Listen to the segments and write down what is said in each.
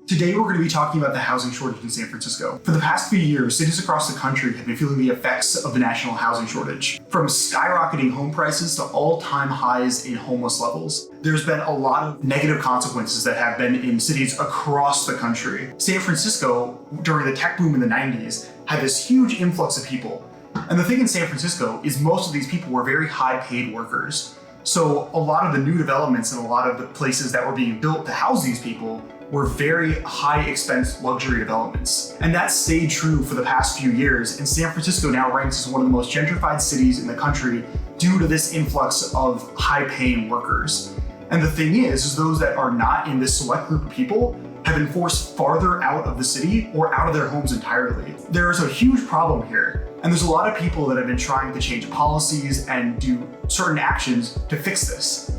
Today we're going to be talking about the housing shortage in San Francisco. For the past few years, cities across the country have been feeling the effects of the national housing shortage. From skyrocketing home prices to all-time highs in homeless levels, there's been a lot of negative consequences that have been in cities across the country. San Francisco, during the tech boom in the 90s, had this huge influx of people. And the thing in San Francisco is most of these people were very high-paid workers. So a lot of the new developments and a lot of the places that were being built to house these people were very high expense luxury developments. And that stayed true for the past few years, and San Francisco now ranks as one of the most gentrified cities in the country due to this influx of high paying workers. And the thing is those that are not in this select group of people have been forced farther out of the city or out of their homes entirely. There is a huge problem here, and there's a lot of people that have been trying to change policies and do certain actions to fix this.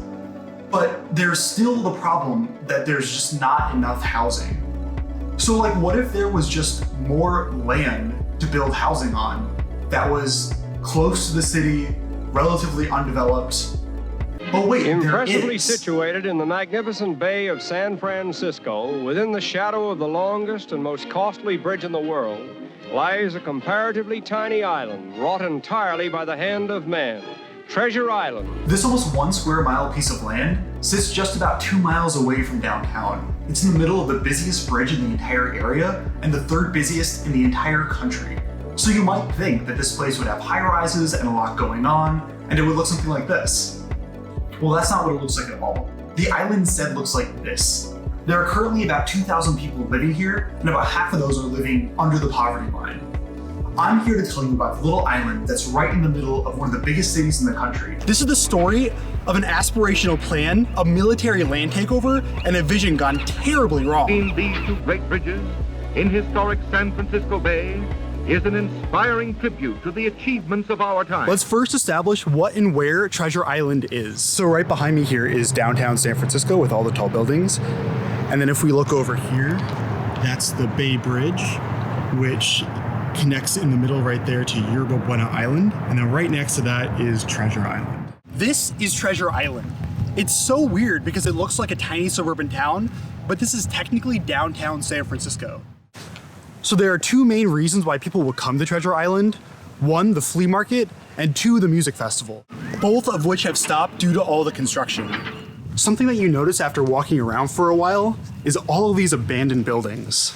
But there's still the problem that there's just not enough housing. So what if there was just more land to build housing on that was close to the city, relatively undeveloped? Oh wait, impressively situated in the magnificent bay of San Francisco, within the shadow of the longest and most costly bridge in the world, lies a comparatively tiny island wrought entirely by the hand of man. Treasure Island. This almost 1 square mile piece of land sits just about 2 miles away from downtown. It's in the middle of the busiest bridge in the entire area and the third busiest in the entire country. So you might think that this place would have high rises and a lot going on, and it would look something like this. Well, that's not what it looks like at all. The island instead looks like this. There are currently about 2,000 people living here, and about half of those are living under the poverty line. I'm here to tell you about the little island that's right in the middle of one of the biggest cities in the country. This is the story of an aspirational plan, a military land takeover, and a vision gone terribly wrong. Between these two great bridges, in historic San Francisco Bay, is an inspiring tribute to the achievements of our time. Let's first establish what and where Treasure Island is. So right behind me here is downtown San Francisco with all the tall buildings. And then if we look over here, that's the Bay Bridge, which connects in the middle right there to Yerba Buena Island, and then right next to that is Treasure Island. This is Treasure Island. It's so weird because it looks like a tiny suburban town, but this is technically downtown San Francisco. So there are two main reasons why people will come to Treasure Island. One, the flea market, and two, the music festival, both of which have stopped due to all the construction. Something that you notice after walking around for a while is all of these abandoned buildings.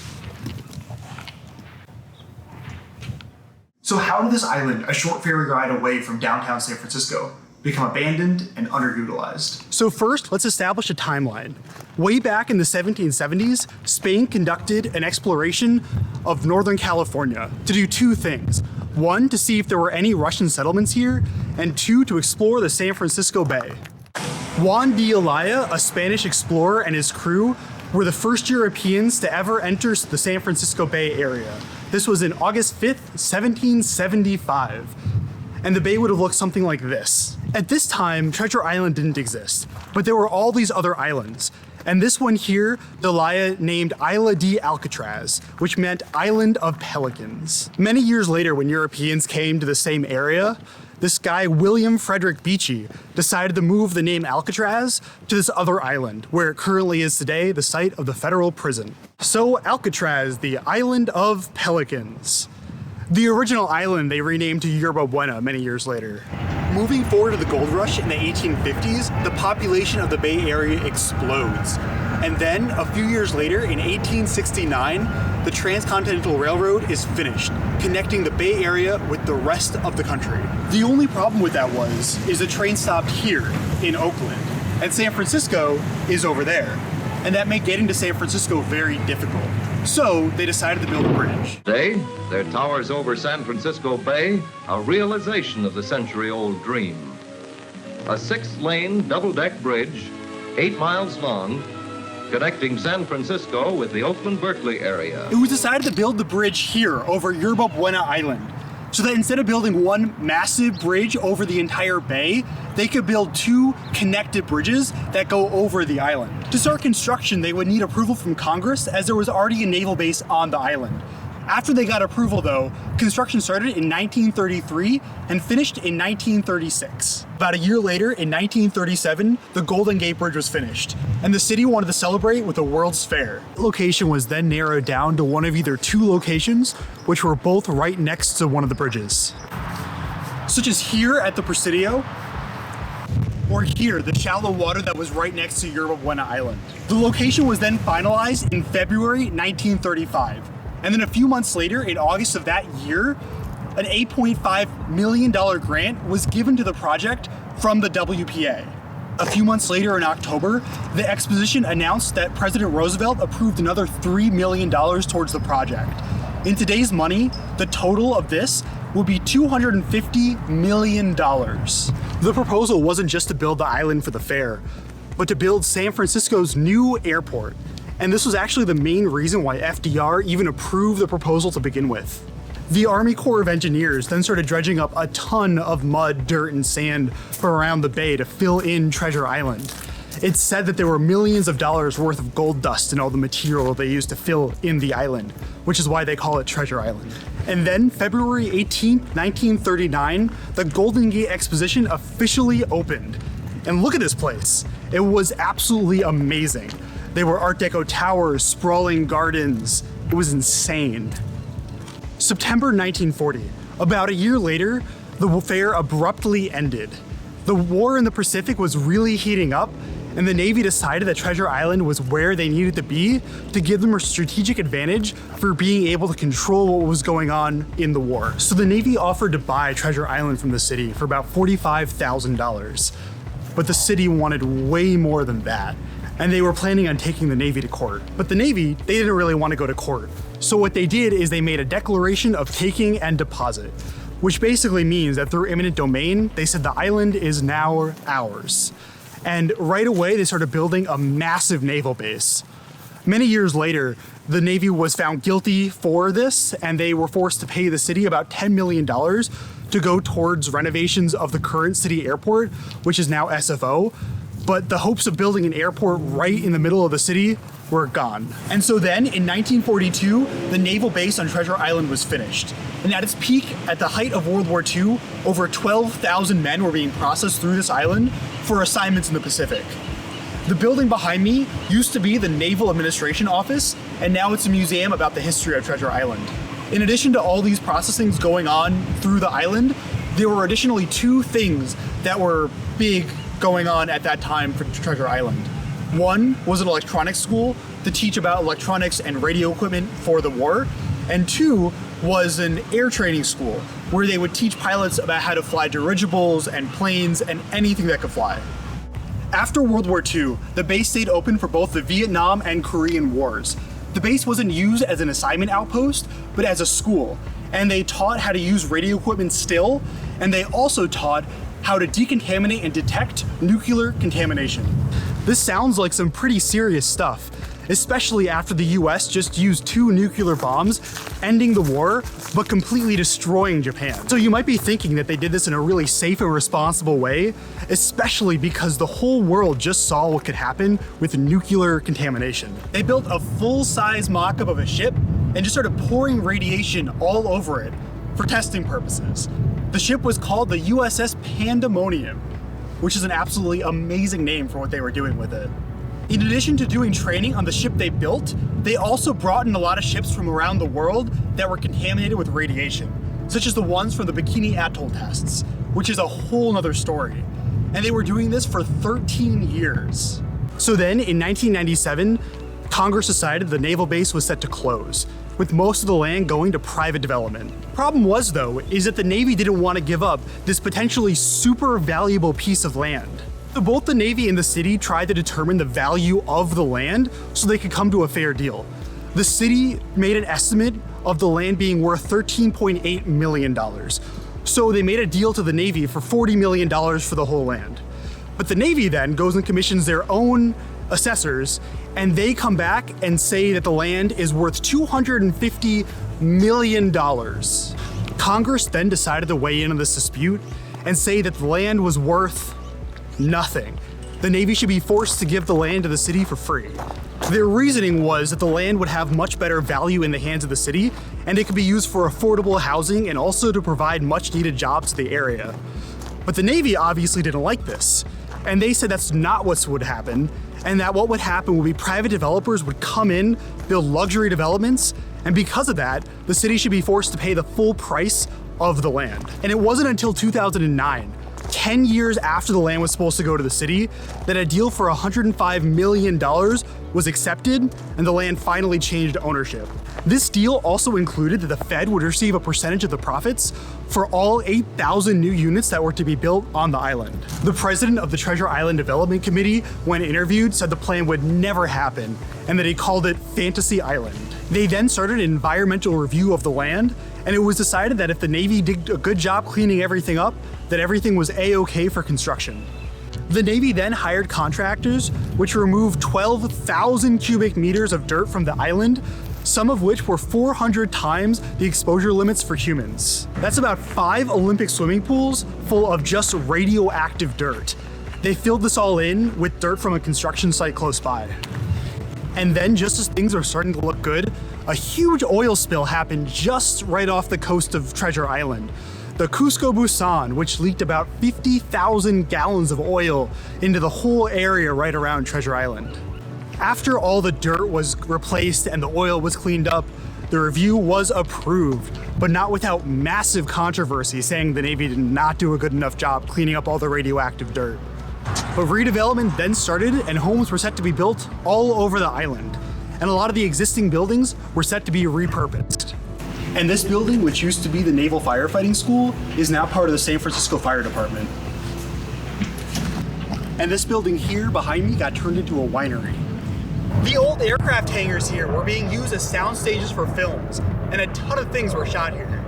So how did this island, a short ferry ride away from downtown San Francisco, become abandoned and underutilized? So first, let's establish a timeline. Way back in the 1770s, Spain conducted an exploration of Northern California to do two things. One, to see if there were any Russian settlements here, and two, to explore the San Francisco Bay. Juan de Olaya, a Spanish explorer, and his crew were the first Europeans to ever enter the San Francisco Bay area. This was in August 5th, 1775. And the bay would have looked something like this. At this time, Treasure Island didn't exist, but there were all these other islands. And this one here, de Olaya named Isla de Alcatraz, which meant Island of Pelicans. Many years later, when Europeans came to the same area, this guy, William Frederick Beechey, decided to move the name Alcatraz to this other island, where it currently is today, the site of the federal prison. So Alcatraz, the Island of Pelicans. The original island they renamed to Yerba Buena many years later. Moving forward to the gold rush in the 1850s, the population of the Bay Area explodes. And then, a few years later, in 1869, the Transcontinental Railroad is finished, connecting the Bay Area with the rest of the country. The only problem with that is the train stopped here in Oakland, and San Francisco is over there. And that made getting to San Francisco very difficult. So they decided to build a bridge. Today, there towers over San Francisco Bay a realization of the century-old dream. A 6-lane double-deck bridge, 8 miles long, connecting San Francisco with the Oakland-Berkeley area. It was decided to build the bridge here over Yerba Buena Island, so that instead of building one massive bridge over the entire bay, they could build two connected bridges that go over the island. To start construction, they would need approval from Congress, as there was already a naval base on the island. After they got approval though, construction started in 1933 and finished in 1936. About a year later, in 1937, the Golden Gate Bridge was finished, and the city wanted to celebrate with a World's Fair. The location was then narrowed down to one of either two locations, which were both right next to one of the bridges. Such as here at the Presidio, or here, the shallow water that was right next to Yerba Buena Island. The location was then finalized in February 1935. And then a few months later, in August of that year, an $8.5 million grant was given to the project from the WPA. A few months later in October, the exposition announced that President Roosevelt approved another $3 million towards the project. In today's money, the total of this will be $250 million. The proposal wasn't just to build the island for the fair, but to build San Francisco's new airport. And this was actually the main reason why FDR even approved the proposal to begin with. The Army Corps of Engineers then started dredging up a ton of mud, dirt, and sand from around the bay to fill in Treasure Island. It's said that there were millions of dollars worth of gold dust in all the material they used to fill in the island, which is why they call it Treasure Island. And then February 18, 1939, the Golden Gate Exposition officially opened. And look at this place. It was absolutely amazing. There were Art Deco towers, sprawling gardens. It was insane. September 1940, about a year later, the fair abruptly ended. The war in the Pacific was really heating up, and the Navy decided that Treasure Island was where they needed to be to give them a strategic advantage for being able to control what was going on in the war. So the Navy offered to buy Treasure Island from the city for about $45,000. But the city wanted way more than that, and they were planning on taking the Navy to court. But the Navy, they didn't really want to go to court. So what they did is they made a declaration of taking and deposit, which basically means that through eminent domain, they said the island is now ours. And right away, they started building a massive naval base. Many years later, the Navy was found guilty for this, and they were forced to pay the city about $10 million to go towards renovations of the current city airport, which is now SFO. But the hopes of building an airport right in the middle of the city were gone. And so then, in 1942, the naval base on Treasure Island was finished. And at its peak, at the height of World War II, over 12,000 men were being processed through this island for assignments in the Pacific. The building behind me used to be the Naval Administration Office, and now it's a museum about the history of Treasure Island. In addition to all these processings going on through the island, there were additionally two things that were big going on at that time for Treasure Island. One was an electronics school to teach about electronics and radio equipment for the war, and two was an air training school where they would teach pilots about how to fly dirigibles and planes and anything that could fly. After World War II, the base stayed open for both the Vietnam and Korean Wars. The base wasn't used as an assignment outpost, but as a school, and they taught how to use radio equipment still, and they also taught how to decontaminate and detect nuclear contamination. This sounds like some pretty serious stuff, especially after the US just used 2 nuclear bombs, ending the war, but completely destroying Japan. So you might be thinking that they did this in a really safe and responsible way, especially because the whole world just saw what could happen with nuclear contamination. They built a full-size mock-up of a ship and just started pouring radiation all over it for testing purposes. The ship was called the USS Pandemonium, which is an absolutely amazing name for what they were doing with it. In addition to doing training on the ship they built, they also brought in a lot of ships from around the world that were contaminated with radiation, such as the ones from the Bikini Atoll tests, which is a whole nother story. And they were doing this for 13 years. So then, in 1997, Congress decided the naval base was set to close, with most of the land going to private development. Problem was, though, is that the Navy didn't want to give up this potentially super valuable piece of land. So both the Navy and the city tried to determine the value of the land so they could come to a fair deal. The city made an estimate of the land being worth $13.8 million. So they made a deal to the Navy for $40 million for the whole land. But the Navy then goes and commissions their own assessors, and they come back and say that the land is worth $250 million. Congress then decided to weigh in on this dispute and say that the land was worth nothing. The Navy should be forced to give the land to the city for free. Their reasoning was that the land would have much better value in the hands of the city, and it could be used for affordable housing and also to provide much needed jobs to the area. But the Navy obviously didn't like this, and they said that's not what would happen, and that what would happen would be private developers would come in, build luxury developments, and because of that, the city should be forced to pay the full price of the land. And it wasn't until 2009, 10 years after the land was supposed to go to the city, that a deal for $105 million was accepted and the land finally changed ownership. This deal also included that the Fed would receive a percentage of the profits for all 8,000 new units that were to be built on the island. The president of the Treasure Island Development Committee, when interviewed, said the plan would never happen and that he called it Fantasy Island. They then started an environmental review of the land, and it was decided that if the Navy did a good job cleaning everything up, that everything was A-okay for construction. The Navy then hired contractors, which removed 12,000 cubic meters of dirt from the island, some of which were 400 times the exposure limits for humans. That's about 5 Olympic swimming pools full of just radioactive dirt. They filled this all in with dirt from a construction site close by. And then, just as things are starting to look good, a huge oil spill happened just right off the coast of Treasure Island. The Cusco Busan, which leaked about 50,000 gallons of oil into the whole area right around Treasure Island. After all the dirt was replaced and the oil was cleaned up, the review was approved, but not without massive controversy saying the Navy did not do a good enough job cleaning up all the radioactive dirt. But redevelopment then started and homes were set to be built all over the island, and a lot of the existing buildings were set to be repurposed. And this building, which used to be the Naval Firefighting School, is now part of the San Francisco Fire Department. And this building here behind me got turned into a winery. The old aircraft hangars here were being used as sound stages for films, and a ton of things were shot here.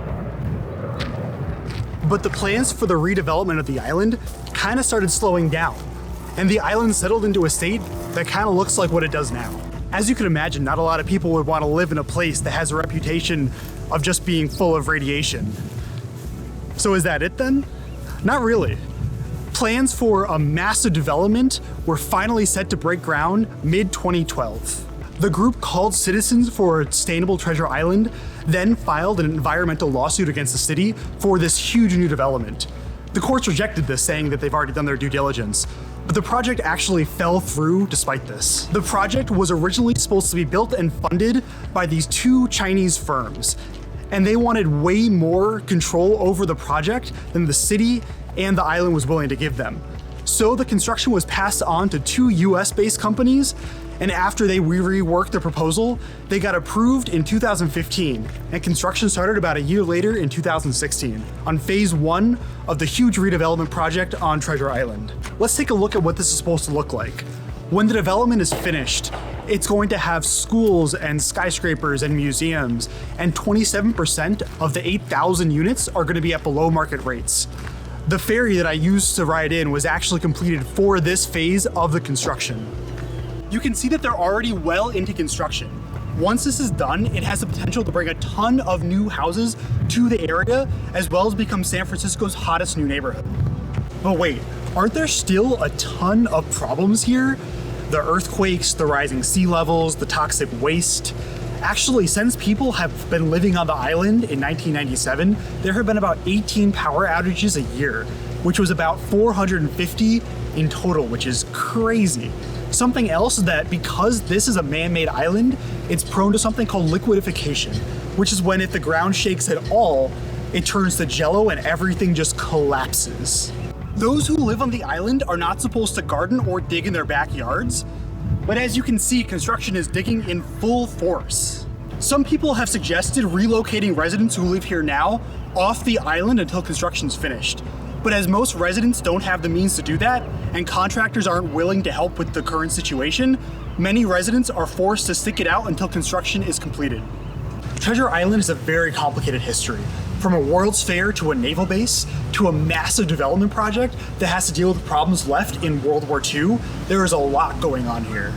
But the plans for the redevelopment of the island kind of started slowing down, and the island settled into a state that kind of looks like what it does now. As you can imagine, not a lot of people would want to live in a place that has a reputation of just being full of radiation. So is that it then? Not really. Plans for a massive development were finally set to break ground mid-2012. The group called Citizens for a Sustainable Treasure Island then filed an environmental lawsuit against the city for this huge new development. The courts rejected this, saying that they've already done their due diligence, but the project actually fell through despite this. The project was originally supposed to be built and funded by these 2 Chinese firms, and they wanted way more control over the project than the city and the island was willing to give them. So the construction was passed on to 2 US-based companies, and after they reworked the proposal, they got approved in 2015, and construction started about a year later in 2016 on phase 1 of the huge redevelopment project on Treasure Island. Let's take a look at what this is supposed to look like. When the development is finished, it's going to have schools and skyscrapers and museums, and 27% of the 8,000 units are going to be at below market rates. The ferry that I used to ride in was actually completed for this phase of the construction. You can see that they're already well into construction. Once this is done, it has the potential to bring a ton of new houses to the area, as well as become San Francisco's hottest new neighborhood. But wait, aren't there still a ton of problems here? The earthquakes, the rising sea levels, the toxic waste. Actually, since people have been living on the island in 1997, there have been about 18 power outages a year, which was about 450 in total, which is crazy. Something else is that because this is a man-made island, it's prone to something called liquidification, which is when if the ground shakes at all, it turns to jello and everything just collapses. Those who live on the island are not supposed to garden or dig in their backyards, but as you can see, construction is digging in full force. Some people have suggested relocating residents who live here now off the island until construction's finished. But as most residents don't have the means to do that, and contractors aren't willing to help with the current situation, many residents are forced to stick it out until construction is completed. Treasure Island has a very complicated history. From a World's Fair to a naval base to a massive development project that has to deal with problems left in World War II, there is a lot going on here.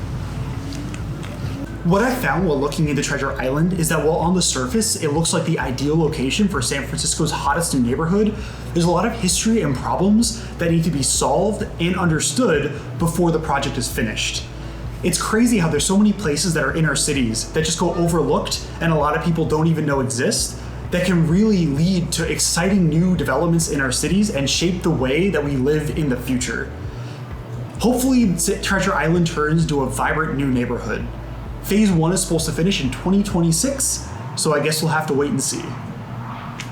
What I found while looking into Treasure Island is that while on the surface it looks like the ideal location for San Francisco's hottest new neighborhood, there's a lot of history and problems that need to be solved and understood before the project is finished. It's crazy how there's so many places that are in our cities that just go overlooked and a lot of people don't even know exist, that can really lead to exciting new developments in our cities and shape the way that we live in the future. Hopefully, Treasure Island turns into a vibrant new neighborhood. Phase 1 is supposed to finish in 2026, so I guess we'll have to wait and see.